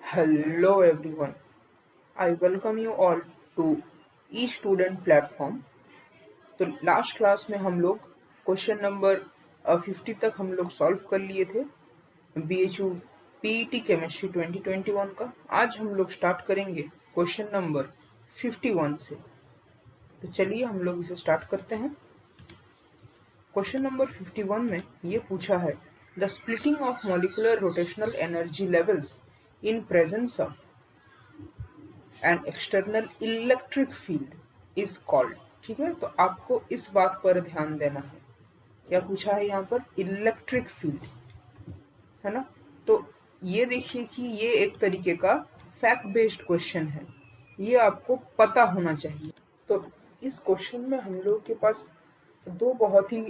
Hello everyone, I welcome you all to e-student platform। तो last class में हम लोग क्वेश्चन नंबर 50 तक हम लोग सॉल्व कर लिए थे BHU PET केमिस्ट्री 2021 का। आज हम लोग स्टार्ट करेंगे क्वेश्चन नंबर 51 से। तो चलिए हम लोग इसे स्टार्ट करते हैं। क्वेश्चन नंबर 51 में ये पूछा है, the splitting of molecular rotational energy levels in presence of an external electric field is called. ठीक है, तो आपको इस बात पर ध्यान देना है। क्या पूछा है यहाँ पर? इलेक्ट्रिक फील्ड, है ना। तो ये देखिए कि ये एक तरीके का फैक्ट बेस्ड क्वेश्चन है, ये आपको पता होना चाहिए। तो इस क्वेश्चन में हम लोग के पास दो बहुत ही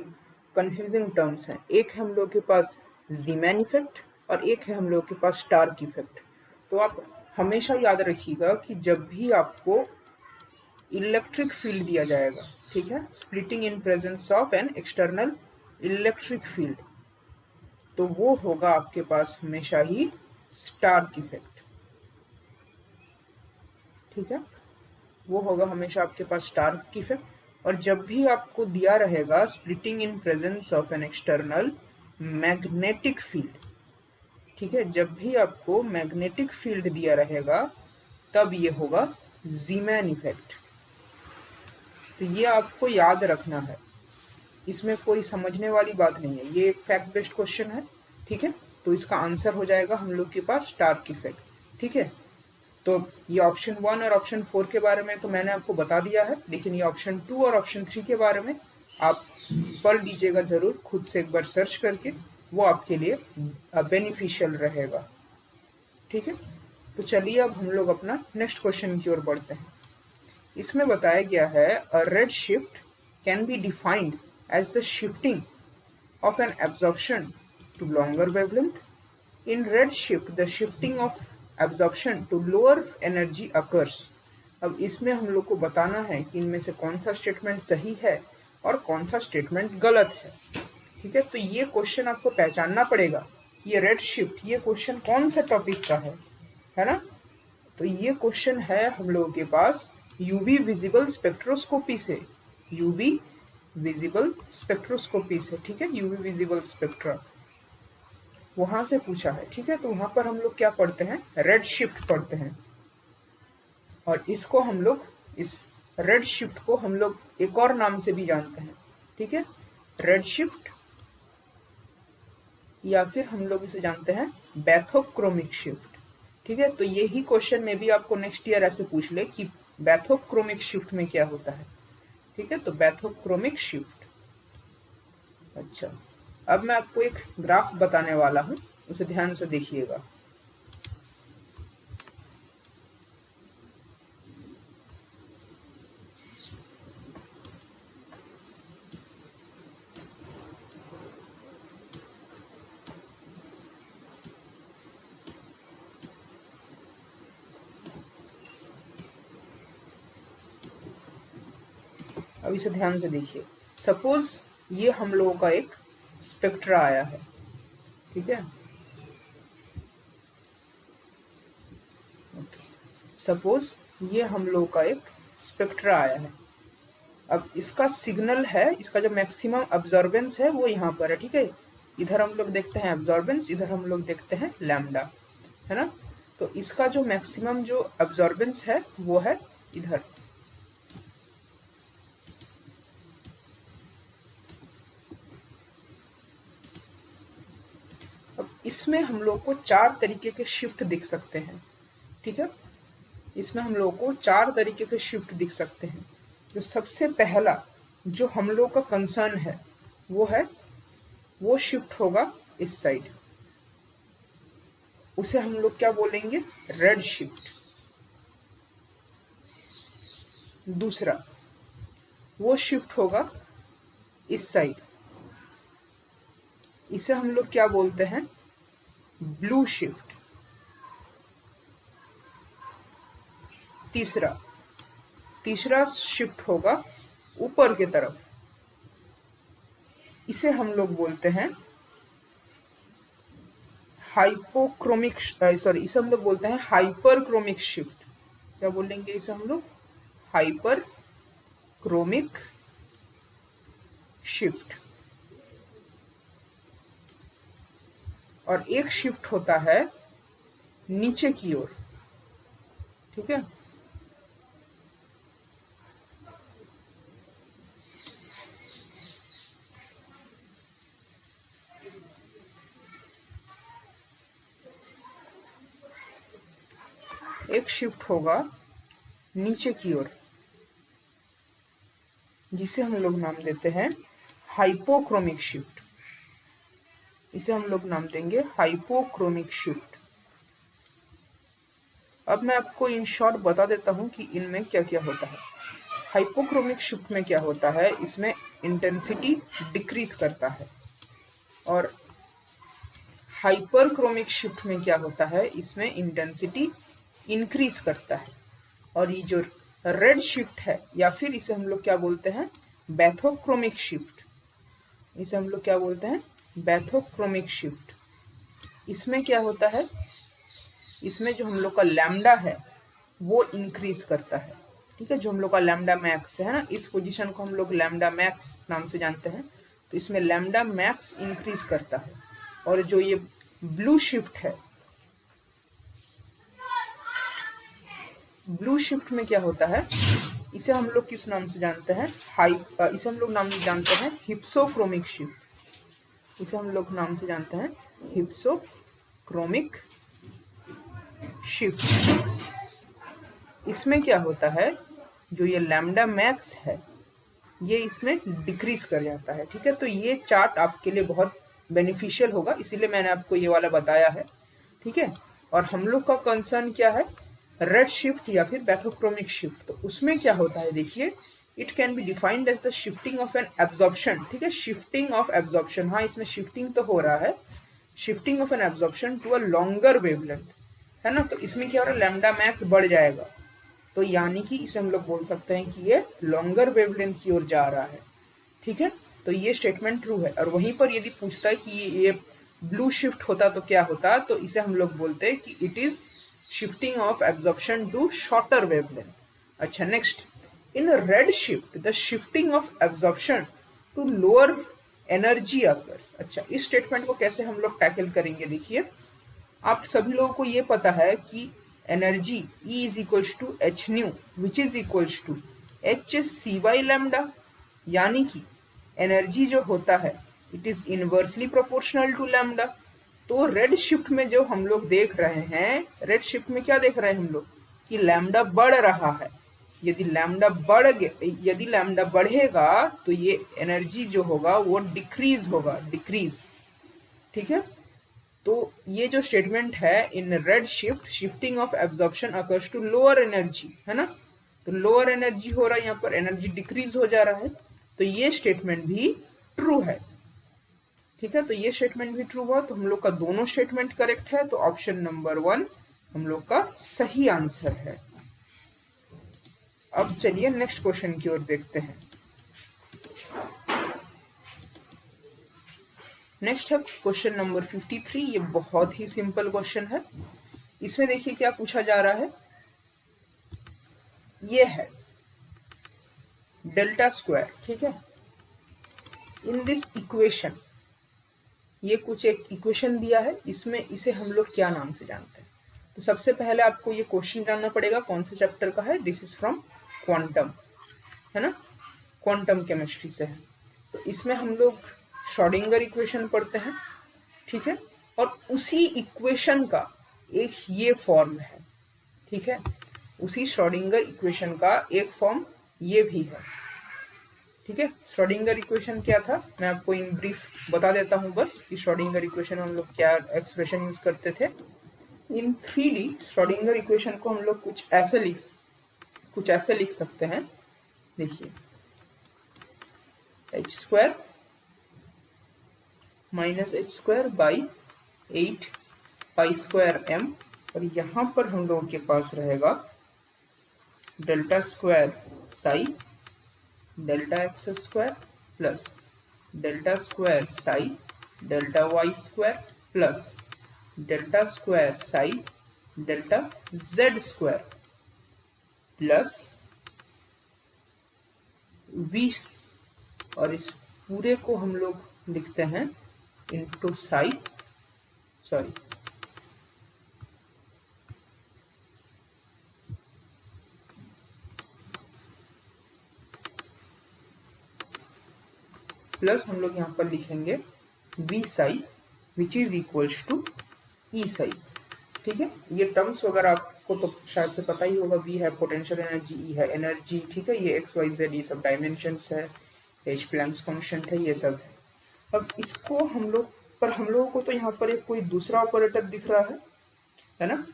कंफ्यूजिंग टर्म्स हैं। एक है हम लोग के पास ज़ीमैन इफेक्ट और एक है हम लोग के पास स्टार्क इफेक्ट। तो आप हमेशा याद रखिएगा कि जब भी आपको इलेक्ट्रिक फील्ड दिया जाएगा, ठीक है, splitting in presence of an external electric field, तो वो होगा आपके पास हमेशा ही स्टार्क इफेक्ट। ठीक है, वो होगा हमेशा आपके पास स्टार्क इफेक्ट। और जब भी आपको दिया रहेगा splitting in presence of an external magnetic field, ठीक है, जब भी आपको मैग्नेटिक फील्ड दिया रहेगा तब ये होगा ज़ीमैन इफेक्ट। तो ये आपको याद रखना है, इसमें कोई समझने वाली बात नहीं है, ये एक फैक्ट बेस्ड क्वेश्चन है। ठीक है, तो इसका आंसर हो जाएगा हम लोग के पास स्टार्क इफेक्ट। ठीक है, तो ये ऑप्शन 1 और ऑप्शन 4 के बारे में तो मैंने आपको बता दिया है, लेकिन ये ऑप्शन 2 और ऑप्शन 3 के बारे में आप पढ़ लीजिएगा ज़रूर खुद से एक बार सर्च करके, वो आपके लिए बेनिफिशियल रहेगा। ठीक है, तो चलिए अब हम लोग अपना नेक्स्ट क्वेश्चन की ओर बढ़ते हैं। इसमें बताया गया है, a red shift can be defined as the shifting of an absorption to longer wavelength. In redshift, the shifting of absorption to lower energy occurs. अब इसमें हम लोग को बताना है कि इनमें से कौन सा स्टेटमेंट सही है और कौन सा स्टेटमेंट गलत है। ठीक है, तो ये क्वेश्चन आपको पहचानना पड़ेगा। ये रेड शिफ्ट, ये क्वेश्चन कौन सा टॉपिक का है ना। तो ये क्वेश्चन है हम लोगों के पास यूवी विजिबल स्पेक्ट्रोस्कोपी से, यूवी विजिबल स्पेक्ट्रोस्कोपी से। ठीक है, यूवी विजिबल स्पेक्ट्रा, वहां से पूछा है। ठीक है, तो वहां पर हम लोग क्या पढ़ते हैं? रेड शिफ्ट पढ़ते हैं। और इसको हम लोग, इस रेड शिफ्ट को हम लोग एक और नाम से भी जानते हैं। ठीक है, रेड शिफ्ट, या फिर हम लोग इसे जानते हैं बैथोक्रोमिक शिफ्ट। ठीक है, तो यही क्वेश्चन में भी आपको नेक्स्ट ईयर ऐसे पूछ ले कि बैथोक्रोमिक शिफ्ट में क्या होता है। ठीक है, तो बैथोक्रोमिक शिफ्ट। अच्छा, अब मैं आपको एक ग्राफ बताने वाला हूं, उसे ध्यान से देखिएगा। अब इसे ध्यान से देखिए। सपोज ये हम लोगों का एक स्पेक्ट्रा आया है। ठीक है, सपोज ये हम लोगों का एक स्पेक्ट्रा आया है। अब इसका सिग्नल है, इसका जो मैक्सिमम अब्जॉर्बेंस है वो यहाँ पर है। ठीक है, इधर हम लोग देखते हैं अब्जॉर्बेंस, इधर हम लोग देखते हैं लैम्डा, है ना। तो इसका जो मैक्सिमम जो अब्जॉर्बेंस है वो है इधर। अब इसमें हम लोग को 4 तरीके के शिफ्ट दिख सकते हैं। ठीक है, इसमें हम लोग को 4 तरीके के शिफ्ट दिख सकते हैं। जो सबसे पहला जो हम लोग का कंसर्न है वो है, वो शिफ्ट होगा इस साइड, उसे हम लोग क्या बोलेंगे? Red shift. दूसरा, वो शिफ्ट होगा इस साइड, इसे हम लोग क्या बोलते हैं? Blue shift. तीसरा शिफ्ट होगा ऊपर की तरफ, इसे हम लोग बोलते हैं हाइपोक्रोमिक, सॉरी इसे हम लोग बोलते हैं हाइपरक्रोमिक शिफ्ट। क्या बोलेंगे इसे हम लोग? Hyper chromic shift. और एक शिफ्ट होता है नीचे की ओर, ठीक है। एक शिफ्ट होगा नीचे की ओर, जिसे हम लोग नाम देते हैं हाइपोक्रोमिक शिफ्ट। इसे हम लोग नाम देंगे हाइपोक्रोमिक शिफ्ट। अब मैं आपको इन शॉर्ट बता देता हूं कि इनमें क्या क्या होता है। हाइपोक्रोमिक शिफ्ट में क्या होता है, इसमें इंटेंसिटी डिक्रीज करता है। और हाइपरक्रोमिक शिफ्ट में क्या होता है, इसमें इंटेंसिटी इंक्रीज करता है। और ये जो रेड शिफ्ट है, या फिर इसे हम लोग क्या बोलते हैं, बैथोक्रोमिक शिफ्ट। इसे हम लोग क्या बोलते हैं, बैथोक्रोमिक शिफ्ट। इसमें क्या होता है, इसमें जो हम लोग का लैम्डा है वो इंक्रीज करता है, ठीक है। जो हम लोग का लैम्डा मैक्स है ना, इस पोजीशन को हम लोग लैम्डा मैक्स नाम से जानते हैं। तो इसमें लैम्डा मैक्स इंक्रीज करता है। और जो ये ब्लू शिफ्ट है, ब्लू शिफ्ट में क्या होता है, इसे हम लोग किस नाम से जानते हैं, इसे हम लोग नाम से जानते हैं हिप्सोक्रोमिक शिफ्ट। इसे हम लोग नाम से जानते हैं हिप्सोक्रोमिक शिफ्ट। इसमें क्या होता है, जो ये लैम्डा मैक्स है ये इसमें डिक्रीज कर जाता है, ठीक है। तो ये चार्ट आपके लिए बहुत बेनिफिशियल होगा, इसीलिए मैंने आपको ये वाला बताया है, ठीक है। और हम लोग का कंसर्न क्या है, रेड शिफ्ट या फिर बैथोक्रोमिक शिफ्ट। तो उसमें क्या होता है, देखिए, it can be defined as the shifting of an absorption, ठीक है। शिफ्टिंग ऑफ एब्जॉर्प्शन, हाँ इसमें शिफ्टिंग तो हो रहा है, shifting of an absorption to a longer wavelength, है ना। तो इसमें क्या हो रहा है, लैम्डा मैक्स बढ़ जाएगा, तो यानी कि इसे हम लोग बोल सकते हैं कि ये लॉन्गर वेवलेंथ की ओर जा रहा है, ठीक है। तो ये स्टेटमेंट ट्रू है। और वहीं पर यदि पूछता है कि ये ब्लू शिफ्ट होता तो क्या होता, तो इसे हम लोग बोलते हैं कि it is shifting of absorption to shorter wavelength. अच्छा, next, in red shift the shifting of absorption to lower energy occurs. अच्छा, इस स्टेटमेंट को कैसे हम लोग टैकल करेंगे, देखिए, आप सभी लोगों को ये पता है कि energy E is equals to H nu which is equals to H C by lambda. यानी कि एनर्जी जो होता है it is inversely proportional to lambda. तो रेड शिफ्ट में जो हम लोग देख रहे हैं, रेड शिफ्ट में क्या देख रहे हैं हम लोग, कि लैम्डा बढ़ रहा है। यदि लैम्डा बढ़ेगा तो ये एनर्जी जो होगा वो डिक्रीज होगा, डिक्रीज, ठीक है। तो ये जो स्टेटमेंट है, in red shift shifting of absorption occurs to lower energy, है ना। तो लोअर एनर्जी हो रहा है, यहाँ पर एनर्जी डिक्रीज हो जा रहा है, तो ये स्टेटमेंट भी ट्रू है, ठीक है। तो ये स्टेटमेंट भी ट्रू हुआ, तो हम लोग का दोनों स्टेटमेंट करेक्ट है। तो ऑप्शन नंबर 1 हम लोग का सही आंसर है। अब चलिए नेक्स्ट क्वेश्चन की ओर देखते हैं। नेक्स्ट है क्वेश्चन नंबर 53। ये बहुत ही सिंपल क्वेश्चन है। इसमें देखिए क्या पूछा जा रहा है, ये है डेल्टा स्क्वायर, ठीक है। इन दिस इक्वेशन, ये कुछ एक इक्वेशन दिया है, इसमें इसे हम लोग क्या नाम से जानते हैं। तो सबसे पहले आपको ये क्वेश्चन जानना पड़ेगा कौन से चैप्टर का है। दिस इज फ्रॉम क्वांटम, है ना, क्वांटम केमिस्ट्री से है। तो इसमें हम लोग श्रोडिंगर इक्वेशन पढ़ते हैं, ठीक है। और उसी इक्वेशन का एक ये फॉर्म है, ठीक है। उसी श्रोडिंगर इक्वेशन का एक फॉर्म ये भी है, ठीक है। श्रोडिंगर इक्वेशन क्या था, मैं आपको इन ब्रीफ बता देता हूं बस कि श्रोडिंगर इक्वेशन हम लोग क्या एक्सप्रेशन यूज करते थे। इन 3D श्रोडिंगर इक्वेशन को हम लोग कुछ ऐसे लिख सकते हैं, देखिए, H square minus H square by 8 pi square m, और यहाँ पर हम लोगों के पास रहेगा delta square psi delta X square plus delta square psi delta Y square plus delta square psi delta Z square plus V, और इस पूरे को हम लोग लिखते हैं इंटू साई, सॉरी प्लस हम लोग यहाँ पर लिखेंगे V psi which is equals to E psi. ठीक है, ये टर्म्स वगैरह आपको तो शायद से पता ही होगा। वी है पोटेंशियल एनर्जी, ई है एनर्जी, ठीक है, ये एक्स वाई जेड ये सब डायमेंशंस है, एच प्लैंक्स कांस्टेंट है, ये सब है। अब इसको हम लोग, पर हम लोगों को तो यहाँ पर एक कोई दूसरा ऑपरेटर दिख रहा है ना।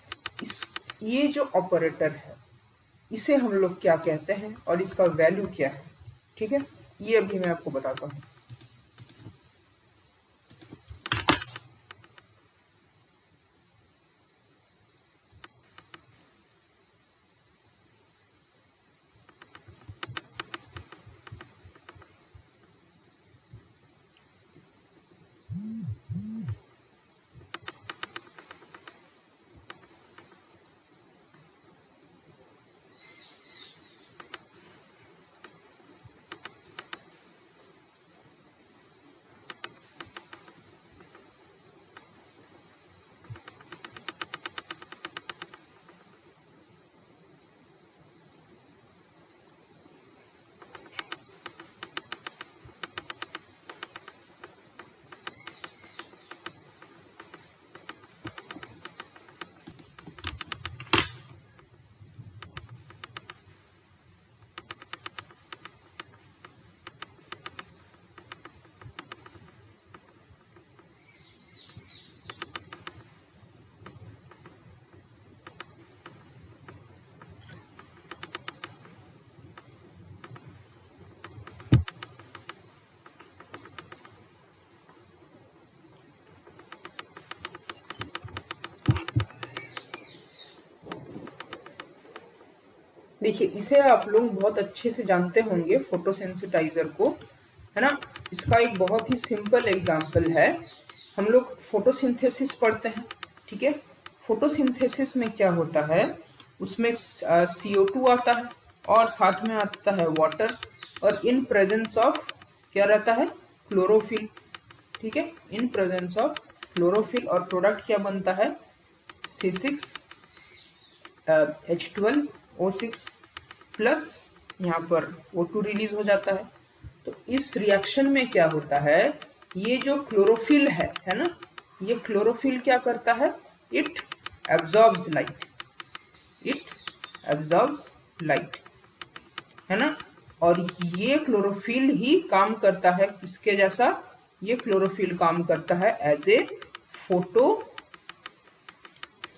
इस ये जो ऑपरेटर है इसे हम लोग क्या कहते हैं और इसका वैल्यू क्या है, ठीक है, ये अभी मैं आपको बताता हूँ। देखिए, इसे आप लोग बहुत अच्छे से जानते होंगे फोटोसेंसिटाइजर को, है ना। इसका एक बहुत ही सिंपल एग्जाम्पल है। हम लोग फोटोसिंथेसिस पढ़ते हैं, ठीक है। फोटोसिंथेसिस में क्या होता है, उसमें CO2 आता है और साथ में आता है वाटर, और इन प्रेजेंस ऑफ क्या रहता है, क्लोरोफिल, ठीक है, इन प्रेजेंस ऑफ क्लोरोफिल। और प्रोडक्ट क्या बनता है, H12O6 प्लस यहाँ पर O2 रिलीज हो जाता है। तो इस रिएक्शन में क्या होता है, ये जो क्लोरोफिल है ना, ये क्लोरोफिल क्या करता है, it absorbs light, it absorbs light, है ना। और ये क्लोरोफिल ही काम करता है किसके जैसा, ये क्लोरोफिल काम करता है एज ए फोटो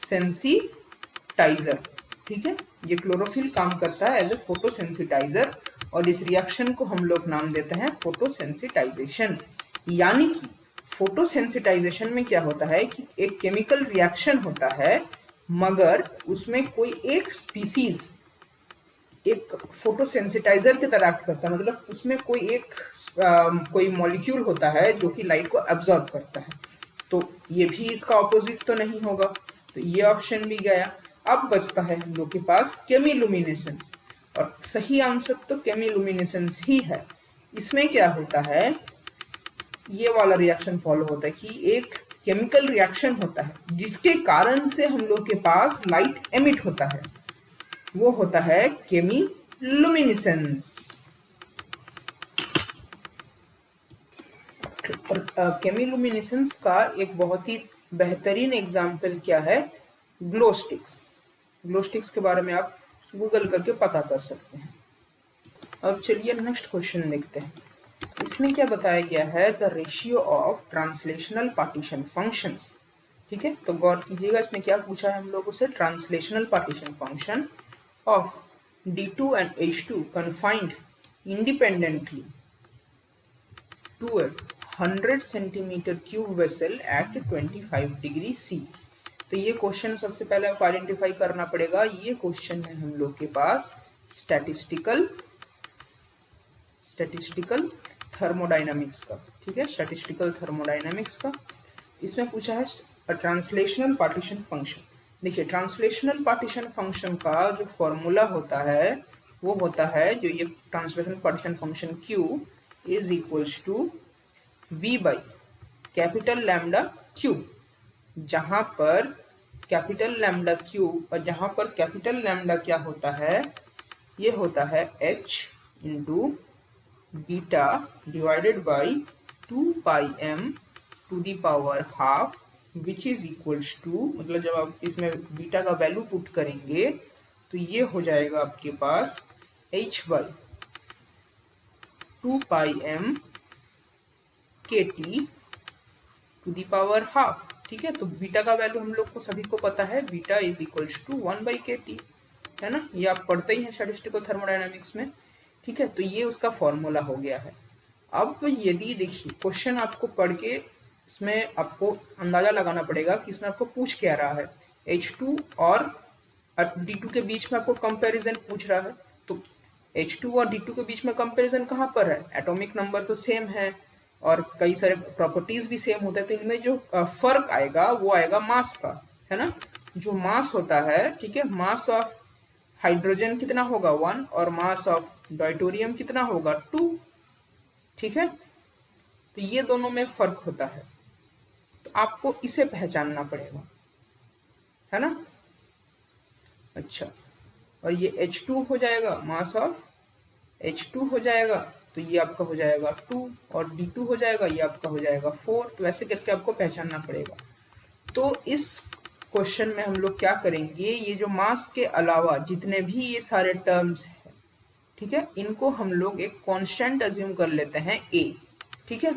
सेंसिटाइजर, ठीक है। ये क्लोरोफिल काम करता है एज ए फोटोसेंसिटाइजर, और इस रिएक्शन को हम लोग नाम देते हैं फोटोसेंसिटाइजेशन। यानी कि फोटोसेंसिटाइजेशन में क्या होता है कि एक केमिकल रिएक्शन होता है, मगर उसमें कोई एक स्पीसीज एक फोटोसेंसिटाइजर की तरह एक्ट करता है, मतलब उसमें कोई एक कोई मॉलिक्यूल होता है जो कि लाइट को एब्जॉर्ब करता है। तो ये भी इसका ऑपोजिट तो नहीं होगा, तो ये ऑप्शन भी गया। अब बचता है हम लोग के पास केमिलुमिनेसेंस, और सही आंसर तो केमिलुमिनेसेंस ही है। इसमें क्या होता है, ये वाला रिएक्शन फॉलो होता है कि एक केमिकल रिएक्शन होता है जिसके कारण से हम लोग के पास लाइट एमिट होता है, वो होता है केमिलुमिनेसेंस। और केमिलुमिनेसेंस का एक बहुत ही बेहतरीन एग्जाम्पल क्या है, ग्लो स्टिक्स। ग्लो स्टिक्स के बारे में आप गूगल करके पता कर सकते हैं। अब चलिए नेक्स्ट क्वेश्चन देखते हैं। इसमें क्या बताया गया है, the ratio of translational partition functions, ठीक है। तो गौर कीजिएगा, इसमें क्या पूछा है हम लोगों से, translational partition function of D2 and H2 confined independently to a 100 centimeter cube vessel at 25 degree C। तो ये क्वेश्चन सबसे पहले आपको आइडेंटिफाई करना पड़ेगा। ये क्वेश्चन है हम लोग के पास स्टैटिस्टिकल थर्मोडाइनमिक्स का, ठीक है, स्टैटिस्टिकल थर्मोडाइनमिक्स का। इसमें पूछा है ट्रांसलेशनल पार्टीशन फंक्शन। देखिए ट्रांसलेशनल पार्टीशन फंक्शन का जो फॉर्मूला होता है वो होता है, जो ये translational partition function Q is equals to V by capital lambda Q, जहां पर कैपिटल लैम्डा Q और जहां पर कैपिटल लैम्डा क्या होता है, ये होता है h into beta divided by 2πm to the power half, which is equals to, मतलब जब आप इसमें बीटा का वैल्यू पुट करेंगे तो ये हो जाएगा आपके पास h by 2πm kt to the power half. ठीक है, तो बीटा का वैल्यू हम लोग को सभी को पता है, beta is equals to 1/kt, है ना, ये आप पढ़ते ही हैं स्टैटिस्टिकल थर्मोडायनामिक्स में। ठीक है, तो ये उसका फॉर्मूला हो गया है। अब यदि देखिए क्वेश्चन आपको पढ़ के इसमें आपको अंदाजा लगाना पड़ेगा कि इसमें आपको पूछ क्या रहा है। H2 और D2 के बीच में आपको कंपैरिजन पूछ रहा है, तो H2 और D2 के बीच में कंपैरिजन कहाँ पर है, एटॉमिक नंबर तो सेम है और कई सारे प्रॉपर्टीज भी सेम होते हैं, तो इनमें जो फर्क आएगा वो आएगा मास का, है ना। जो मास होता है, ठीक है, मास ऑफ हाइड्रोजन कितना होगा 1 और मास ऑफ डॉयटोरियम कितना होगा 2। ठीक है, तो ये दोनों में फर्क होता है, तो आपको इसे पहचानना पड़ेगा, है ना। अच्छा, और ये H2 हो जाएगा, मास ऑफ H2 हो जाएगा, तो ये आपका हो जाएगा 2 और D2 हो जाएगा, ये आपका हो जाएगा 4। तो ऐसे करके आपको पहचानना पड़ेगा। तो इस क्वेश्चन में हम लोग क्या करेंगे, ये जो मास के अलावा जितने भी ये सारे टर्म्स हैं, ठीक है, इनको हम लोग एक कांस्टेंट अज्यूम कर लेते हैं A। ठीक है,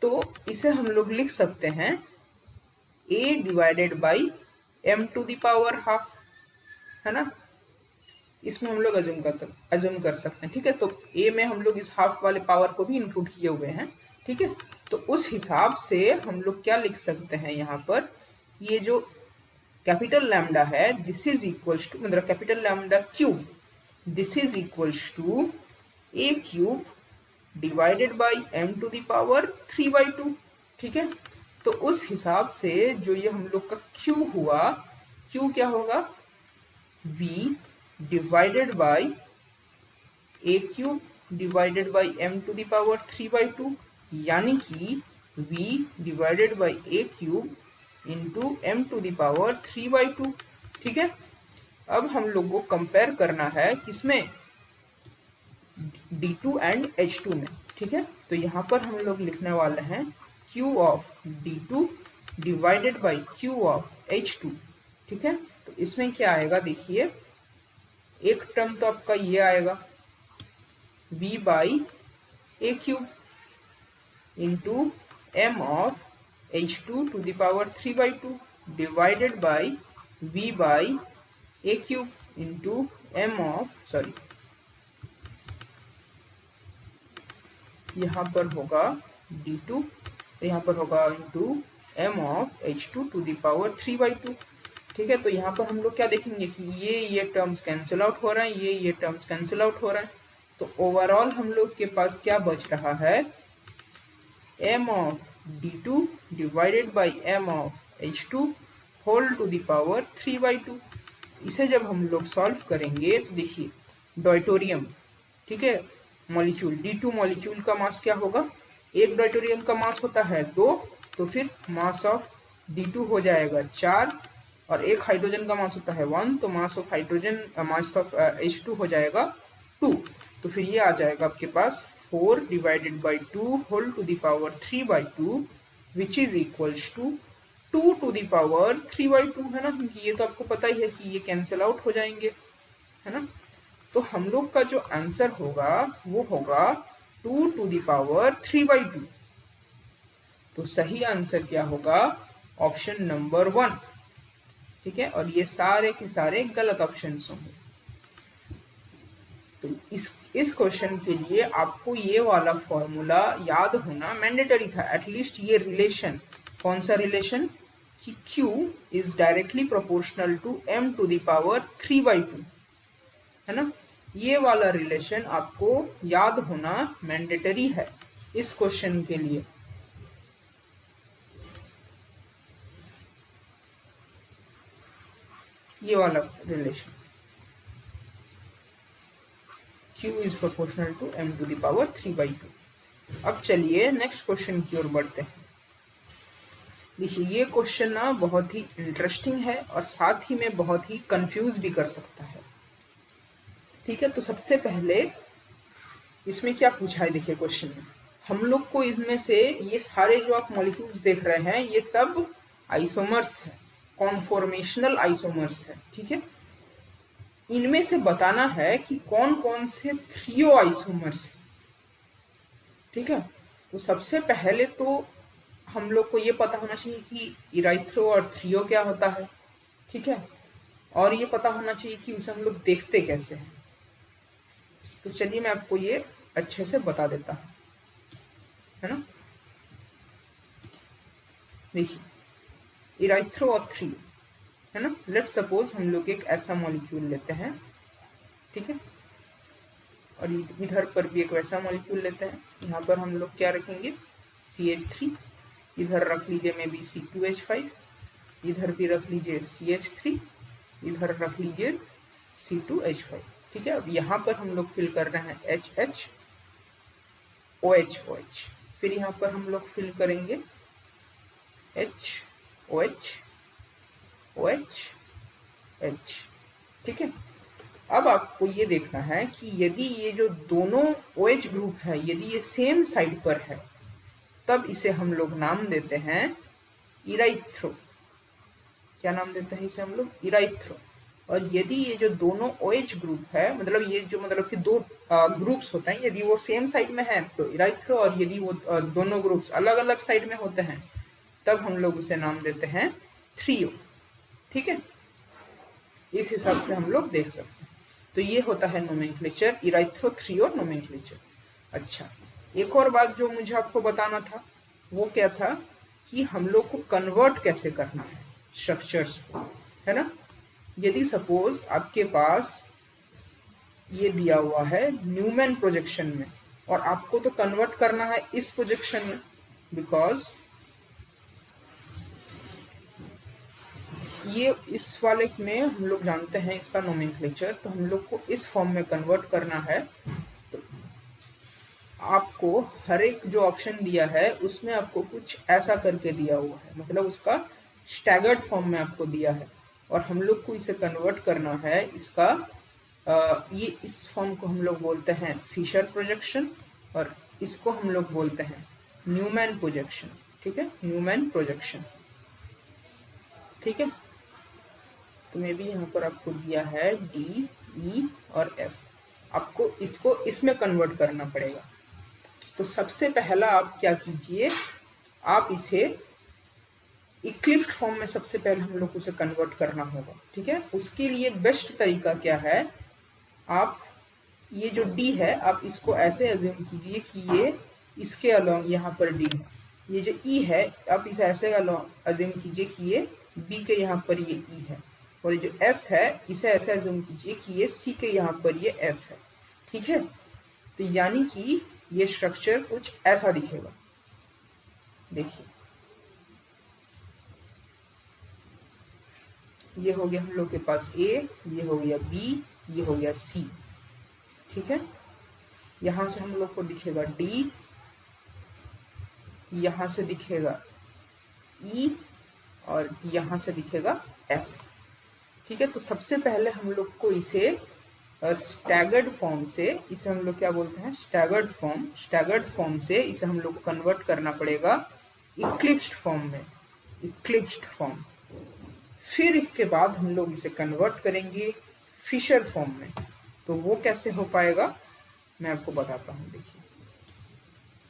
तो इसे हम लोग लिख सकते हैं A divided by m to the power half, है ना, इसमें हम लोग अज्यूम कर सकते हैं। ठीक है, तो A में हम लोग इस हाफ वाले पावर को भी इंक्लूड किए हुए हैं। ठीक है, तो उस हिसाब से हम लोग क्या लिख सकते हैं यहाँ पर, ये जो कैपिटल लैम्डा है दिस इज इक्वल्स टू, मतलब capital lambda cube, this is equals to A cube divided by m to the power 3/2। ठीक है, तो उस हिसाब से जो ये हम लोग का Q हुआ, Q क्या होगा, V divided by A cube divided by m to the power 3/2, यानी कि V divided by A cube into m to the power 3/2। ठीक है, अब हम लोग को कंपेयर करना है किसमें, D2 एंड H2 में। ठीक है, तो यहाँ पर हम लोग लिखने वाले हैं Q of D2 divided by Q of H2। ठीक है, तो इसमें क्या आएगा, देखिए एक टर्म तो आपका ये आएगा V by A cube into m of H2 to the power 3/2 divided by V by A cube into m of, sorry यहाँ पर होगा D2, यहाँ पर होगा into m of H2 to the power 3/2। ठीक है, तो यहाँ पर हम लोग क्या देखेंगे कि ये टर्म्स कैंसिल आउट हो रहे हैं, ये टर्म्स कैंसिल आउट हो रहे हैं, तो ओवरऑल हम लोग के पास क्या बच रहा है, m of D2 divided by m of H2 whole to the power 3/2। इसे जब हम लोग सॉल्व करेंगे तो देखिए डॉयटोरियम, ठीक है, मॉलिक्यूल D2 मॉलिक्यूल का मास क्या होगा, एक डॉयटोरियम का मास होता है 2, तो फिर मास ऑफ D2 हो जाएगा 4 और एक हाइड्रोजन का मास होता है 1, तो mass of hydrogen mass of H2 हो जाएगा 2, तो फिर ये आ जाएगा आपके पास 4 divided by 2 whole to the power 3/2 which is equals to 2 to the power 3/2, है ना, क्योंकि ये तो आपको पता ही है कि ये कैंसिल आउट हो जाएंगे, है ना। तो हम लोग का जो आंसर होगा वो होगा 2 टू द पावर 3/2। तो सही आंसर क्या होगा, ऑप्शन नंबर 1। ठीक है, और ये सारे के सारे गलत ऑप्शंस होंगे। तो इस क्वेश्चन के लिए आपको ये वाला फॉर्मूला याद होना मैंडेटरी था, एटलीस्ट ये रिलेशन, कौन सा रिलेशन, कि Q is directly proportional to m to the power 3/2, है ना, ये वाला रिलेशन आपको याद होना मैंडेटरी है इस क्वेश्चन के लिए। ये वाला relation, Q is proportional to m to the power 3/2। अब चलिए नेक्स्ट क्वेश्चन की ओर बढ़ते हैं। देखिए ये क्वेश्चन ना बहुत ही इंटरेस्टिंग है और साथ ही में बहुत ही कंफ्यूज भी कर सकता है। ठीक है, तो सबसे पहले इसमें क्या पूछा है, देखिए क्वेश्चन में हम लोग को इसमें से ये सारे जो आप मॉलिक्यूल्स देख रहे हैं ये सब आइसोमर्स है, कॉन्फॉर्मेशनल आइसोमर्स है। ठीक है, इनमें से बताना है कि कौन कौन से थ्रियो आइसोमर्स है। ठीक है, तो सबसे पहले तो हम लोग को ये पता होना चाहिए कि इराइथ्रो और थ्रियो क्या होता है। ठीक है, और ये पता होना चाहिए कि उसे हम लोग देखते कैसे हैं। तो चलिए मैं आपको ये अच्छे से बता देता हूँ, है ना। देखिए इराइथ्रो और थ्रियो, है ना। लेट सपोज हम लोग एक ऐसा मॉलिक्यूल लेते हैं, ठीक है, और इधर पर भी एक वैसा मॉलिक्यूल लेते हैं। यहाँ पर हम लोग क्या रखेंगे, CH3, इधर रख लीजिए मे बी C2H5, इधर भी रख लीजिए CH3, इधर रख लीजिए C2H5। ठीक है, अब यहाँ पर हम लोग फिल कर रहे हैं HH OH OH, फिर यहाँ पर हम लोग फिल करेंगे H OH OH H। ठीक है, अब आपको ये देखना है कि यदि ये जो दोनों OH ग्रुप है यदि ये सेम साइड पर है तब इसे हम लोग नाम देते हैं इराइथ्रो। क्या नाम देते हैं इसे हम लोग, इराइथ्रो। और यदि ये जो दोनों OH ग्रुप है, मतलब ये जो मतलब कि दो ग्रुप्स होते हैं, यदि वो सेम साइड में है तो इराइथ्रो, और यदि वो दोनों ग्रुप्स अलग अलग साइड में होते हैं तब हम लोग उसे नाम देते हैं थ्रियो। ठीक है, इस हिसाब से हम लोग देख सकते हैं। तो ये होता है नोमेनक्लेचर, इराइथ्रो थ्रियो नोमेनक्लेचर। अच्छा, एक और बात जो मुझे आपको बताना था वो क्या था कि हम लोग को कन्वर्ट कैसे करना है स्ट्रक्चर्स को, है ना। यदि सपोज आपके पास ये दिया हुआ है न्यूमैन प्रोजेक्शन में और आपको तो कन्वर्ट करना है इस प्रोजेक्शन में, बिकॉज ये इस वाले में हम लोग जानते हैं इसका नोमेनक्लेचर, तो हम लोग को इस फॉर्म में कन्वर्ट करना है। तो आपको हर एक जो ऑप्शन दिया है उसमें आपको कुछ ऐसा करके दिया हुआ है, मतलब उसका स्टैगर्ड फॉर्म में आपको दिया है, और हम लोग को इसे कन्वर्ट करना है इसका ये इस फॉर्म को हम लोग बोलते हैं फिशर प्रोजेक्शन, और इसको हम लोग बोलते हैं न्यूमैन प्रोजेक्शन। ठीक है, न्यूमैन प्रोजेक्शन। ठीक है, तो मे भी यहाँ पर आपको दिया है D, E और F, आपको इसको इसमें कन्वर्ट करना पड़ेगा। तो सबसे पहला आप क्या कीजिए, आप इसे इक्लिप्स्ड फॉर्म में सबसे पहले हम लोग को उसे कन्वर्ट करना होगा। ठीक है, उसके लिए बेस्ट तरीका क्या है, आप ये जो D है आप इसको ऐसे अज्यूम कीजिए कि ये इसके अलोंग यहाँ पर D है, ये जो E है आप इसे ऐसे अज्यूम कीजिए कि ये B के यहाँ पर ये E है, और ये जो F है इसे ऐसे अज्यूम कीजिए कि ये C के यहाँ पर ये F है। ठीक है, तो यानी कि ये स्ट्रक्चर कुछ ऐसा दिखेगा। देखिए ये हो गया हम लोग के पास A, ये हो गया B, ये हो गया C। ठीक है, यहाँ से हम लोग को दिखेगा D, यहाँ से दिखेगा E, और यहाँ से दिखेगा F। ठीक है, तो सबसे पहले हम लोग को इसे स्टैगर्ड फॉर्म से, इसे हम लोग क्या बोलते हैं, स्टैगर्ड फॉर्म से इसे हम लोग को कन्वर्ट करना पड़ेगा इक्लिप्स्ड फॉर्म में, इक्लिप्स्ड फॉर्म। फिर इसके बाद हम लोग इसे कन्वर्ट करेंगे फिशर फॉर्म में। तो वो कैसे हो पाएगा मैं आपको बताता हूँ। देखिए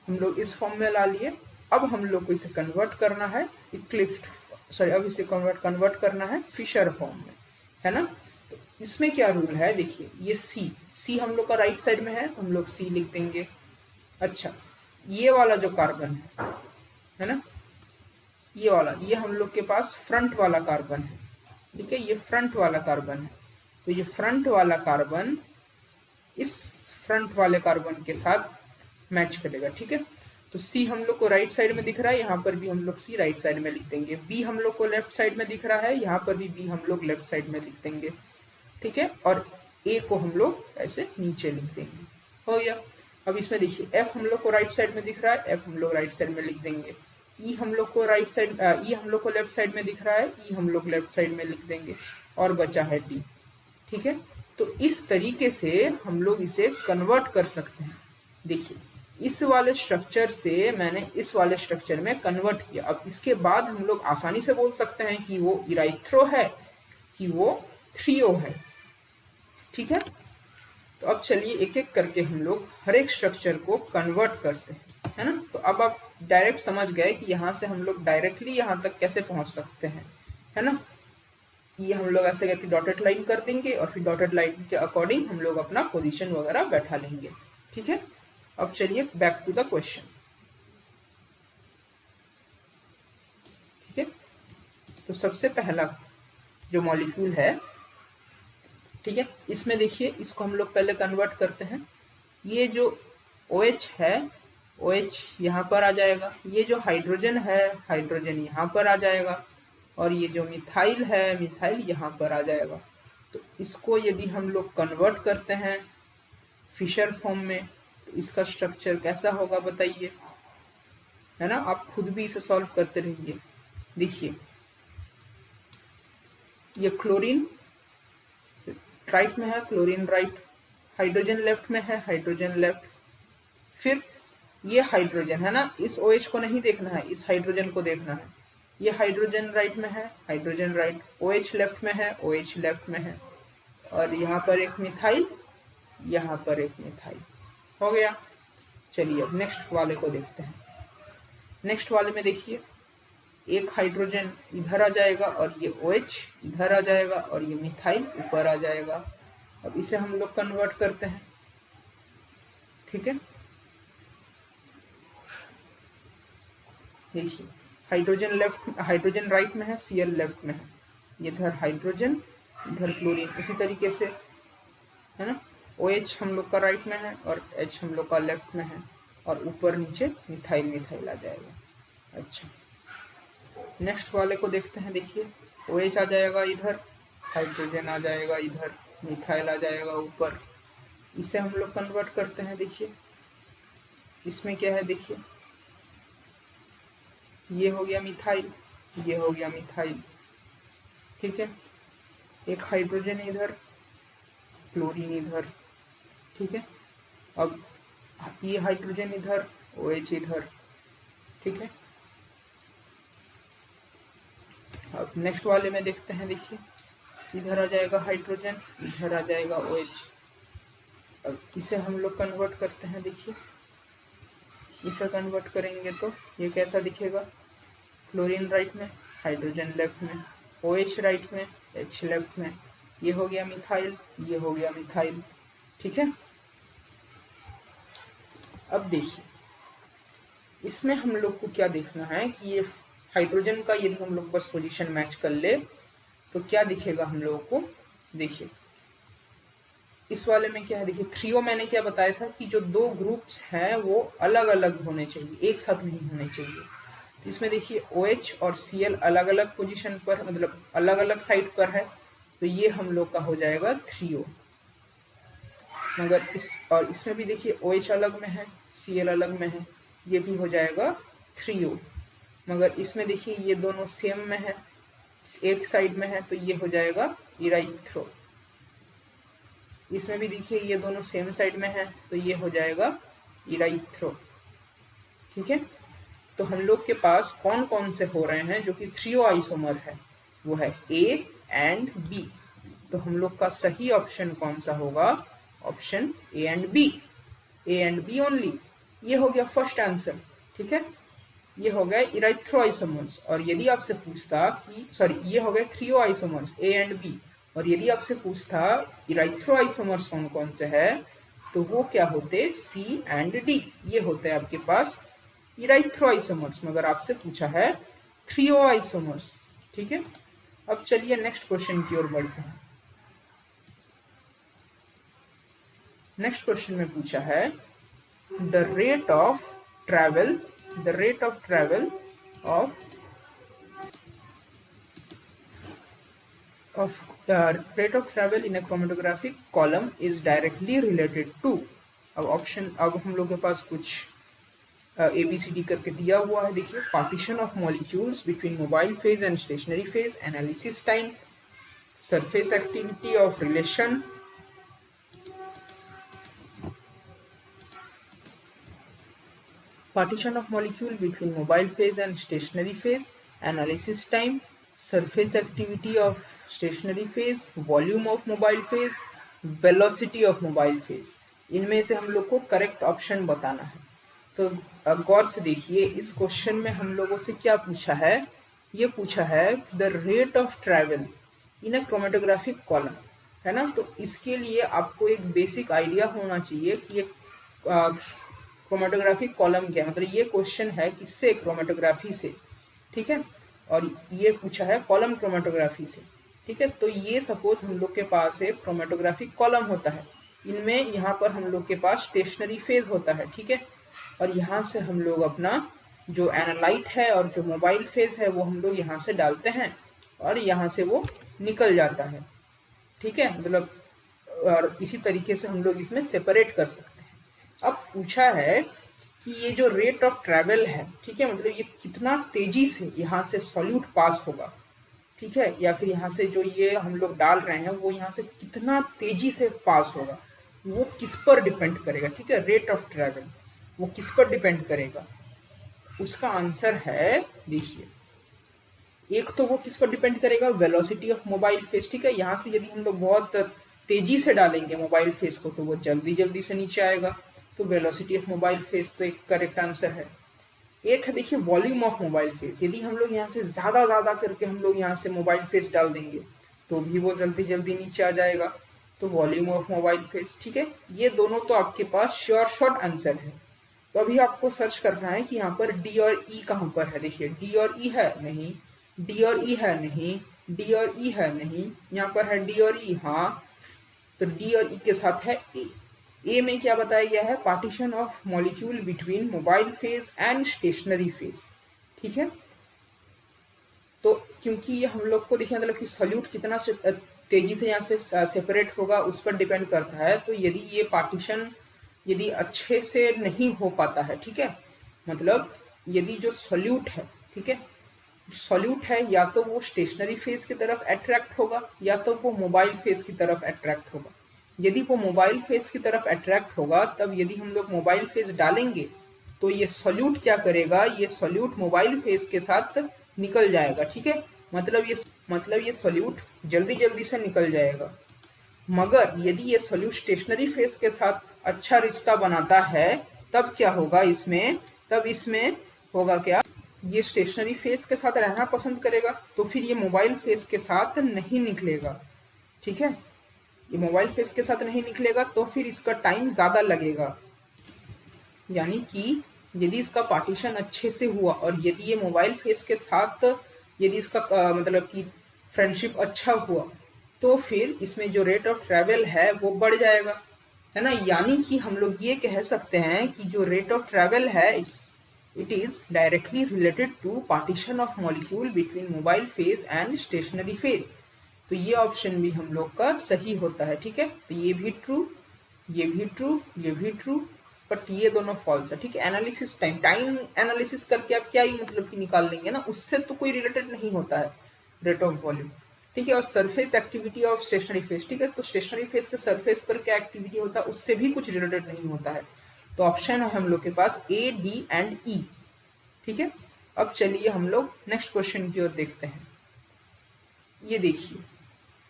हम लोग इस फॉर्म में ला लिए, अब हम लोग को इसे कन्वर्ट करना है अब इसे कन्वर्ट करना है फिशर फॉर्म में, है ना। तो इसमें क्या रूल है, देखिए ये सी हम लोग का राइट साइड में है तो हम लोग सी लिख देंगे। अच्छा, ये वाला जो कार्बन है ना, ये वाला, ये हम लोग के पास फ्रंट वाला कार्बन है। ठीक है, ये फ्रंट वाला कार्बन है, तो ये फ्रंट वाला कार्बन इस फ्रंट वाले कार्बन के साथ मैच करेगा। ठीक है, तो सी हम लोग को राइट साइड में दिख रहा है, यहाँ पर भी हम लोग सी राइट साइड में लिख देंगे। बी हम लोग को लेफ्ट साइड में दिख रहा है, यहाँ पर भी बी हम लोग लेफ्ट साइड में लिख देंगे, ठीक है। और ए को हम लोग ऐसे नीचे लिख देंगे, हो गया। अब इसमें देखिए एफ हम लोग को राइट साइड में दिख रहा है, एफ हम लोग राइट साइड में लिख देंगे। ई हम लोग को राइट साइड, ई हम लोग को लेफ्ट साइड में दिख रहा है, ई हम लोग लेफ्ट साइड में लिख देंगे, और बचा है डी, ठीक है। तो इस तरीके से हम लोग इसे कन्वर्ट कर सकते हैं। देखिए इस वाले स्ट्रक्चर से मैंने इस वाले स्ट्रक्चर में कन्वर्ट किया। अब इसके बाद हम लोग आसानी से बोल सकते हैं कि वो इराइथ्रो है कि वो थ्रियो है, ठीक है। तो अब चलिए एक एक करके हम लोग हर एक स्ट्रक्चर को कन्वर्ट करते हैं, है ना। तो अब आप डायरेक्ट समझ गए कि यहाँ से हम लोग डायरेक्टली यहाँ तक कैसे पहुँच सकते हैं, है ना। ये हम लोग ऐसे करके डॉटेड लाइन कर देंगे और फिर डॉटेड लाइन के अकॉर्डिंग हम लोग अपना पोजीशन वगैरह बैठा लेंगे, ठीक है। अब चलिए बैक टू द क्वेश्चन, ठीक है। तो सबसे पहला जो मॉलिक्यूल है, ठीक है, इसमें देखिए इसको हम लोग पहले कन्वर्ट करते हैं। ये जो OH है, OH यहाँ पर आ जाएगा, ये जो हाइड्रोजन है, हाइड्रोजन यहाँ पर आ जाएगा, और ये जो मिथाइल है, मिथाइल यहाँ पर आ जाएगा। तो इसको यदि हम लोग कन्वर्ट करते हैं फिशर फॉर्म में, तो इसका स्ट्रक्चर कैसा होगा बताइए, है ना। आप खुद भी इसे सॉल्व करते रहिए। देखिए ये क्लोरीन राइट में है, क्लोरीन राइट, हाइड्रोजन लेफ्ट में है, हाइड्रोजन लेफ्ट, फिर ये हाइड्रोजन है ना, इस OH को नहीं देखना है, इस हाइड्रोजन को देखना है। ये हाइड्रोजन राइट में है, हाइड्रोजन राइट, OH लेफ्ट में है, OH लेफ्ट में है, और यहाँ पर एक मिथाइल, यहाँ पर एक मिथाइल, हो गया। चलिए अब नेक्स्ट वाले को देखते हैं। नेक्स्ट वाले में देखिए एक हाइड्रोजन इधर आ जाएगा और ये OH इधर आ जाएगा और ये मिथाइल ऊपर आ जाएगा। अब इसे हम लोग कन्वर्ट करते हैं, ठीक है। देखिए हाइड्रोजन राइट में है, Cl लेफ्ट में है, ये इधर हाइड्रोजन इधर क्लोरीन, उसी तरीके से, है ना। OH हम लोग का राइट में है और H हम लोग का लेफ्ट में है, और ऊपर नीचे मिथाइल मिथाइल आ जाएगा। अच्छा नेक्स्ट वाले को देखते हैं। देखिए OH आ जाएगा इधर, हाइड्रोजन आ जाएगा इधर, मिथाइल आ जाएगा ऊपर। इसे हम लोग कन्वर्ट करते हैं। देखिए इसमें क्या है, देखिए ये हो गया मिथाइल, ये हो गया मिथाइल, ठीक है। एक हाइड्रोजन इधर, क्लोरीन इधर, ठीक है। अब ये हाइड्रोजन इधर, OH इधर, ठीक है। अब नेक्स्ट वाले में देखते हैं। देखिए इधर आ जाएगा हाइड्रोजन, इधर आ जाएगा OH। अब इसे हम लोग कन्वर्ट करते हैं। देखिए इसे कन्वर्ट करेंगे तो ये कैसा दिखेगा, क्लोरीन राइट में, हाइड्रोजन लेफ्ट में, OH राइट में, H लेफ्ट में, ये हो गया मिथाइल, ये हो गया मिथाइल, ठीक है। अब देखिए इसमें हम लोग को क्या देखना है कि ये हाइड्रोजन का यदि हम लोग बस पोजीशन मैच कर ले तो क्या दिखेगा हम लोगों को। देखिए इस वाले में क्या है, देखिए थ्रियो मैंने क्या बताया था कि जो दो ग्रुप्स हैं वो अलग अलग होने चाहिए, एक साथ नहीं होने चाहिए। तो इसमें देखिए OH और Cl अलग अलग पोजीशन पर, मतलब अलग अलग साइड पर है, तो ये हम लोग का हो जाएगा थ्रियो। मगर इसमें भी देखिए OH अलग में है, Cl अलग में है, ये भी हो जाएगा थ्रियो। मगर इसमें देखिए ये दोनों सेम में है, एक साइड में है, तो ये हो जाएगा इराइथ्रो। इसमें भी देखिए ये दोनों सेम साइड में है, तो ये हो जाएगा इराइथ्रो, ठीक है। तो हम लोग के पास कौन कौन से हो रहे हैं जो कि थ्रियो आइसोमर है, वो है A एंड B। तो हम लोग का सही ऑप्शन कौन सा होगा, option A and B, A and B only. ये हो गया फर्स्ट आंसर, ठीक है। ये हो गए इराइथ्रो आइसोमर्स। और यदि आपसे पूछता कि सॉरी, ये हो गए threo isomers A and B, और यदि आपसे पूछता इराइथ्रो आइसोमर्स कौन कौन से है, तो वो क्या होते, C एंड D। ये होते हैं आपके पास इराइथ्रो आइसोमर्स, मगर आपसे पूछा है थ्रियो आइसोमर्स, ठीक है। अब चलिए नेक्स्ट क्वेश्चन की ओर बढ़ते हैं। नेक्स्ट क्वेश्चन में पूछा है the rate of travel, the rate of travel of rate of travel in a chromatographic column is directly related to। अब ऑप्शन, अब हम लोग के पास कुछ ABCD करके दिया हुआ है। देखिए, partition of molecules between mobile phase and stationary phase, analysis time, surface activity of relation, partition of molecule between mobile phase and stationary phase, analysis time, surface activity of stationary phase, volume of mobile phase, velocity of mobile phase। इनमें से हम लोग को correct option बताना है। तो गौर से देखिए, इस क्वेश्चन में हम लोगों से क्या पूछा है, ये पूछा है the rate of travel in a chromatographic column, है ना। तो इसके लिए आपको एक बेसिक आइडिया होना चाहिए कि ये क्रोमेटोग्राफिक कॉलम क्या है। मतलब ये क्वेश्चन है किससे, क्रोमेटोग्राफी से, ठीक है। और ये पूछा है कॉलम क्रोमेटोग्राफी से, ठीक है। तो ये सपोज हम लोग के पास एक क्रोमेटोग्राफिक कॉलम होता है, इनमें यहाँ पर हम लोग के पास स्टेशनरी फेज होता है, ठीक है। और यहाँ से हम लोग अपना जो एनालाइट है और जो मोबाइल फेज है वो हम लोग यहाँ से डालते हैं और यहाँ से वो निकल जाता है, ठीक है। मतलब और इसी तरीके से हम लोग इसमें सेपरेट कर सकते हैं। अब पूछा है कि ये जो रेट ऑफ ट्रैवल है, ठीक है, मतलब ये कितना तेजी से यहाँ से सॉल्यूट पास होगा, ठीक है, या फिर यहाँ से जो ये हम लोग डाल रहे हैं वो यहाँ से कितना तेजी से पास होगा, वो किस पर डिपेंड करेगा, ठीक है। रेट ऑफ ट्रैवल वो किस पर डिपेंड करेगा, उसका आंसर है, देखिए, एक तो वो किस पर डिपेंड करेगा, वेलोसिटी ऑफ मोबाइल फेस, ठीक है। यहाँ से यदि हम लोग बहुत तेजी से डालेंगे मोबाइल फेस को तो वो जल्दी जल्दी से नीचे आएगा, तो वेलोसिटी ऑफ मोबाइल फेस तो एक करेक्ट आंसर है। एक है, देखिए, वॉल्यूम ऑफ मोबाइल फेस, यदि हम लोग यहाँ से ज़्यादा करके हम लोग यहाँ से मोबाइल फेस डाल देंगे तो भी वो जल्दी जल्दी नीचे आ जाएगा, तो वॉल्यूम ऑफ मोबाइल फेस, ठीक है। ये दोनों तो आपके पास श्योर शॉर्ट आंसर है। तो अभी आपको सर्च करना है कि यहाँ पर डी और ई कहाँ पर है। देखिए, डी और ई है नहीं, डी और ई है नहीं, डी और ई है नहीं, यहाँ पर है डी और ई, हाँ। तो डी और ई के साथ है ए। ए में क्या बताया गया है, partition of molecule between mobile phase and stationary phase, ठीक है। तो क्योंकि ये हम लोग को देखिए, मतलब कि सॉल्यूट कितना तेजी से यहाँ से सेपरेट होगा उस पर डिपेंड करता है। तो यदि ये पार्टीशन यदि अच्छे से नहीं हो पाता है, ठीक है, मतलब यदि जो सॉल्यूट है, ठीक है, सॉल्यूट है, या तो वो स्टेशनरी फेज की तरफ अट्रैक्ट होगा या तो वो मोबाइल फेज की तरफ अट्रैक्ट होगा। यदि वो मोबाइल फेज की तरफ अट्रैक्ट होगा, तब यदि हम लोग मोबाइल फेज डालेंगे तो ये सॉल्यूट क्या करेगा, ये सॉल्यूट मोबाइल फेज के साथ निकल जाएगा, ठीक है। मतलब ये सॉल्यूट जल्दी जल्दी से निकल जाएगा। मगर यदि ये सॉल्यूट स्टेशनरी फेज के साथ अच्छा रिश्ता बनाता है, तब क्या होगा इसमें, तब इसमें होगा क्या, ये स्टेशनरी फेज के साथ रहना पसंद करेगा, तो फिर ये मोबाइल फेज के साथ नहीं निकलेगा, ठीक है। ये मोबाइल फेज के साथ नहीं निकलेगा तो फिर इसका टाइम ज़्यादा लगेगा। यानी कि यदि इसका पार्टीशन अच्छे से हुआ और यदि ये मोबाइल फेज के साथ यदि इसका मतलब कि फ्रेंडशिप अच्छा हुआ, तो फिर इसमें जो रेट ऑफ ट्रैवल है वो बढ़ जाएगा, है ना। यानी कि हम लोग ये कह सकते हैं कि जो रेट ऑफ ट्रैवल है it is directly related to partition of molecule between mobile phase and stationary phase. तो ये ऑप्शन भी हम लोग का सही होता है, ठीक है। तो ये भी ट्रू, ये भी ट्रू, ये भी ट्रू, बट ये दोनों फॉल्स है, ठीक है। एनालिसिस टाइम एनालिसिस करके आप क्या ही मतलब कि निकाल लेंगे ना, उससे तो कोई रिलेटेड नहीं होता है रेट ऑफ वॉल्यूम, ठीक है। और surface activity of stationary phase, ठीक है, तो स्टेशनरी फेज के सरफेस पर क्या एक्टिविटी होता है उससे भी कुछ रिलेटेड नहीं होता है। तो ऑप्शन है हम लोग के पास ए, डी एंड ई, ठीक है। अब चलिए हम लोग नेक्स्ट क्वेश्चन की ओर देखते हैं। ये देखिए,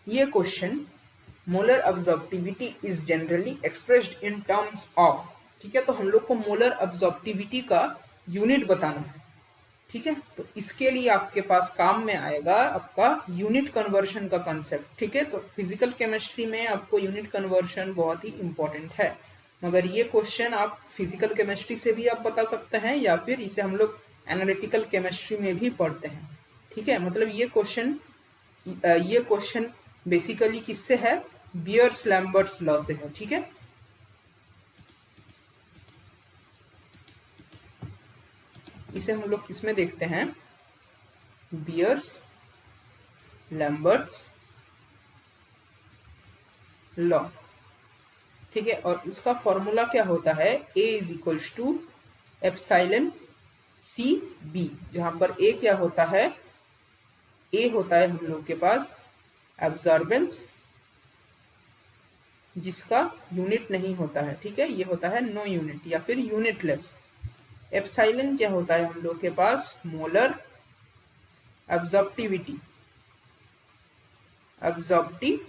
ये question, molar absorptivity is generally expressed in terms of, ठीक है। तो हम लोग को मोलर अब्जॉर्प्टिविटी का यूनिट बताना है, ठीक है। तो इसके लिए आपके पास काम में आएगा आपका यूनिट कन्वर्शन का कंसेप्ट, ठीक है। तो फिजिकल केमिस्ट्री में आपको यूनिट कन्वर्शन बहुत ही इंपॉर्टेंट है। मगर ये क्वेश्चन आप फिजिकल केमिस्ट्री से भी आप बता सकते हैं या फिर इसे हम लोग एनालिटिकल केमिस्ट्री में भी पढ़ते हैं, ठीक है। मतलब ये क्वेश्चन बेसिकली किससे है, बियर्स-लैम्बर्ट्स लॉ से है, ठीक है। इसे हम लोग किस में देखते हैं, बियर्स लैम्बर्ट्स लॉ, ठीक है। और उसका फॉर्मूला क्या होता है, A is equals to epsilon C B, जहां पर A क्या होता है, A होता है हम लोग के पास एब्जॉर्बेंस, जिसका यूनिट नहीं होता है, ठीक है, ये होता है नो यूनिट या फिर यूनिटलेस। एप्साइलन क्या होता है हम लोग के पास, मोलर एब्जॉर्प्टिविटी, एब्जॉर्प्टिविटी,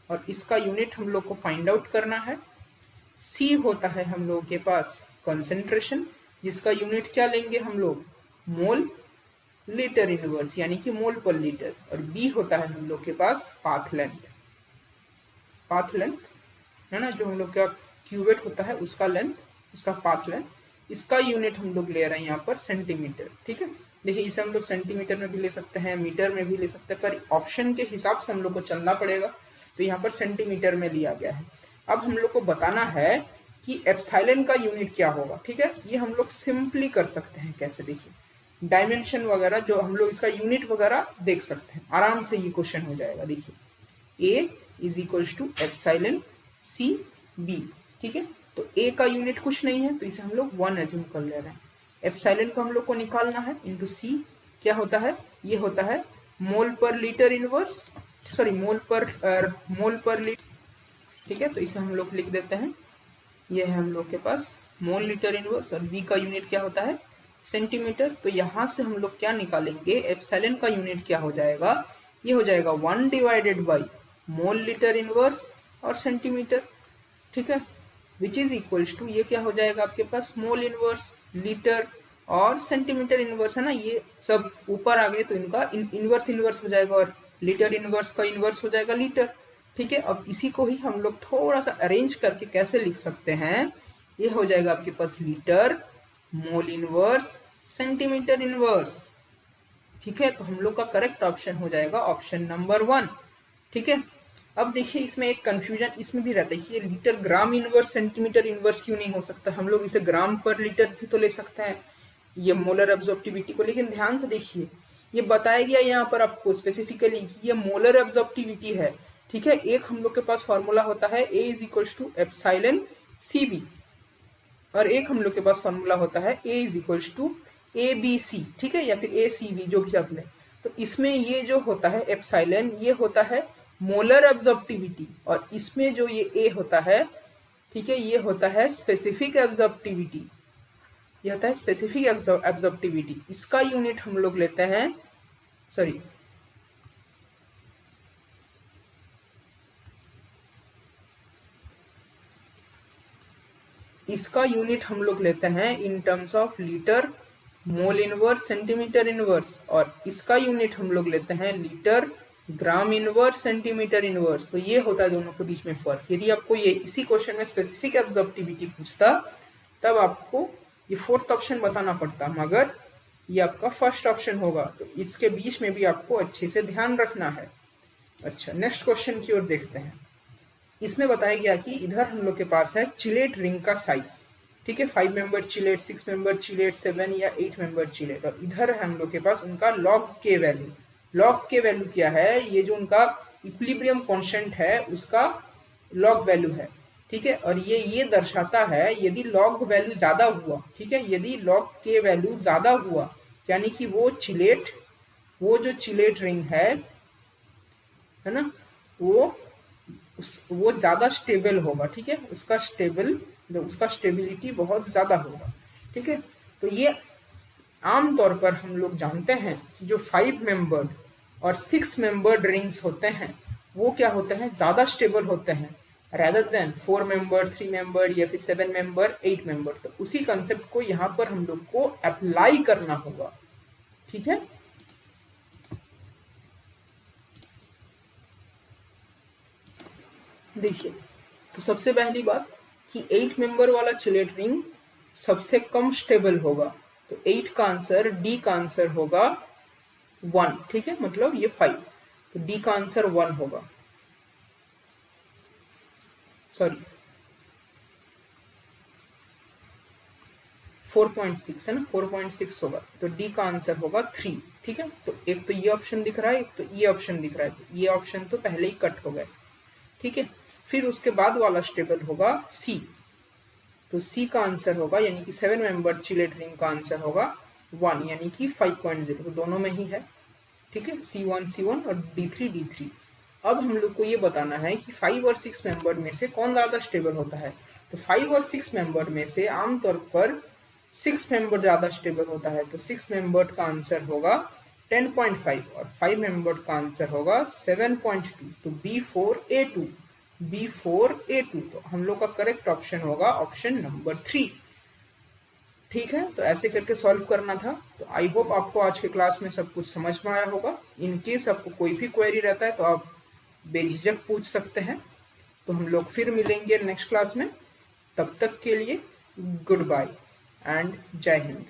और इसका यूनिट हम लोग को फाइंड आउट करना है। सी होता है हम लोग के पास कंसेंट्रेशन, जिसका यूनिट क्या लेंगे हम लोग, मोल लीटर इनवर्स यानी कि मोल पर लीटर। और बी होता है हम लोग के पास पाथ लेंथ, पाथ लेंथ है ना, जो हम लोग का क्यूबेट होता है उसका लेंथ, उसका पाथ लेंथ। इसका यूनिट हम लोग ले रहे हैं यहाँ पर सेंटीमीटर, ठीक है। देखिए इसे हम लोग सेंटीमीटर में भी ले सकते हैं, मीटर में भी ले सकते हैं, पर ऑप्शन के हिसाब से हम लोग को चलना पड़ेगा, तो यहाँ पर सेंटीमीटर में लिया गया है। अब हम लोग को बताना है कि एप्सिलॉन का यूनिट क्या होगा, ठीक है। ये हम लोग सिंपली कर सकते हैं, कैसे, देखिए डायमेंशन वगैरह जो हम लोग इसका यूनिट वगैरह देख सकते हैं, आराम से ये क्वेश्चन हो जाएगा। देखिए A is equals to epsilon C B, ठीक है। तो A का यूनिट कुछ नहीं है, तो इसे हम लोग 1 एज्यूम कर ले रहे हैं। एप्सिलॉन को हम लोग को निकालना है, इंटू C क्या होता है, ये होता है मोल पर लीटर इनवर्स, सॉरी मोल पर लीटर, ठीक है। तो इसे हम लोग लिख देते हैं, ये है हम लोग के पास मोल लीटर इनवर्स, और B का यूनिट क्या होता है, सेंटीमीटर। तो यहाँ से हम लोग क्या निकालेंगे, एप्सिलॉन का यूनिट क्या हो जाएगा, ये हो जाएगा 1 divided by mole litre inverse और सेंटीमीटर, ठीक है, विच इज इक्वल्स टू, ये क्या हो जाएगा आपके पास, मोल इनवर्स लीटर और सेंटीमीटर इनवर्स है ना, ये सब ऊपर आ गए तो इनका इनवर्स इनवर्स हो जाएगा, और लीटर इनवर्स का इनवर्स हो जाएगा लीटर, ठीक है। अब इसी को ही हम लोग थोड़ा सा अरेंज करके कैसे लिख सकते हैं, ये हो जाएगा आपके पास litre mole inverse centimetre inverse, ठीक है। तो हम लोग का करेक्ट ऑप्शन हो जाएगा ऑप्शन नंबर 1, ठीक है। अब देखिए इसमें एक कंफ्यूजन इसमें भी रहता है कि ये लीटर ग्राम इनवर्स सेंटीमीटर इनवर्स क्यों नहीं हो सकता, हम लोग इसे ग्राम पर लीटर भी तो ले सकते हैं ये मोलर एब्जॉर्प्टिविटी को। लेकिन ध्यान से देखिए ये बताया गया यहाँ पर आपको स्पेसिफिकली कि ये मोलर एब्जॉर्प्टिविटी है, ठीक है। एक हम लोग के पास फॉर्मूला होता है A is equals to epsilon CB, और एक हम लोग के पास फॉर्मूला होता है A is equals to ABC, ठीक है, या फिर ACB जो भी आप लें। तो इसमें ये जो होता है एप्सिलॉन, ये होता है मोलर एब्जॉर्प्टिविटी, और इसमें जो ये A होता है, ठीक है, ये होता है स्पेसिफिक एब्जॉर्प्टिविटी, ये होता है स्पेसिफिक एब्जॉर्प्टिविटी। इसका यूनिट हम लोग लेते हैं, सॉरी इसका यूनिट हम लोग लेते हैं in terms of litre mole inverse centimetre inverse, और इसका यूनिट हम लोग लेते हैं लीटर ग्राम इनवर्स सेंटीमीटर इनवर्स। तो ये होता है दोनों के बीच में फर्क। यदि आपको ये इसी क्वेश्चन में स्पेसिफिक एब्जॉर्प्टिविटी पूछता तब आपको ये फोर्थ ऑप्शन बताना पड़ता, मगर ये आपका फर्स्ट ऑप्शन होगा, तो इसके बीच में भी आपको अच्छे से ध्यान रखना है। अच्छा, नेक्स्ट क्वेश्चन की ओर देखते हैं। इसमें बताया गया कि इधर हम लोग के पास है चिलेट रिंग का साइज, ठीक है, 5 मेंबर चिलेट, 6 मेंबर चिलेट, 7 या 8 मेंबर चिलेट, और इधर है हम लोग के पास उनका लॉग के वैल्यू। लॉग के वैल्यू क्या है, ये जो उनका इक्विलिब्रियम कांस्टेंट है उसका लॉग वैल्यू है, ठीक है। और ये दर्शाता है यदि लॉग वैल्यू ज्यादा हुआ, ठीक है, यदि लॉग के वैल्यू ज्यादा हुआ यानी कि वो जो चिलेट रिंग है ना, वो ज्यादा स्टेबल होगा, ठीक है, उसका स्टेबिलिटी बहुत ज्यादा होगा, ठीक है। तो ये आमतौर पर हम लोग जानते हैं कि जो 5 मेंबर्ड और 6 मेंबर्ड रिंग्स होते हैं वो क्या होते हैं, ज्यादा स्टेबल होते हैं rather देन 4 मेंबर, 3 मेंबर या फिर 7 मेंबर, 8 मेंबर। तो उसी कंसेप्ट को यहाँ पर हम लोग को अप्लाई करना होगा, ठीक है। देखिए तो सबसे पहली बात कि 8 मेंबर वाला चिलेट रिंग सबसे कम स्टेबल होगा, तो 8 का आंसर, डी का आंसर होगा 1, ठीक है, मतलब ये 5, तो डी का आंसर 1 होगा, सॉरी 4.6 है ना, 4.6 होगा, तो डी का आंसर होगा 3। ठीक है, तो एक तो ये ऑप्शन दिख रहा है, एक तो ये ऑप्शन दिख रहा है, तो ये ऑप्शन तो पहले ही कट हो गए। ठीक है, फिर उसके बाद वाला स्टेबल होगा सी, तो सी का आंसर होगा यानी कि 7 मेंबर चिलेट रिंग का आंसर होगा 1 यानी कि 5.0, तो दोनों में ही है। ठीक है, C1 और D3 अब हम लोग को ये बताना है कि 5 और 6 मेंबर में से कौन ज्यादा स्टेबल होता है। तो 5 और 6 मेंबर में से आमतौर पर 6 मेंबर ज्यादा स्टेबल होता है, तो 6 मेंबर का आंसर होगा 10.5 और 5 मेंबर का आंसर होगा 7.2, तो B4A2 तो हम लोग का करेक्ट ऑप्शन होगा ऑप्शन नंबर 3। ठीक है, तो ऐसे करके सॉल्व करना था। तो आई होप आपको आज के क्लास में सब कुछ समझ में आया होगा। इन केस आपको कोई भी क्वेरी रहता है तो आप बेझिझक पूछ सकते हैं। तो हम लोग फिर मिलेंगे नेक्स्ट क्लास में, तब तक के लिए गुड बाय एंड जय हिंद।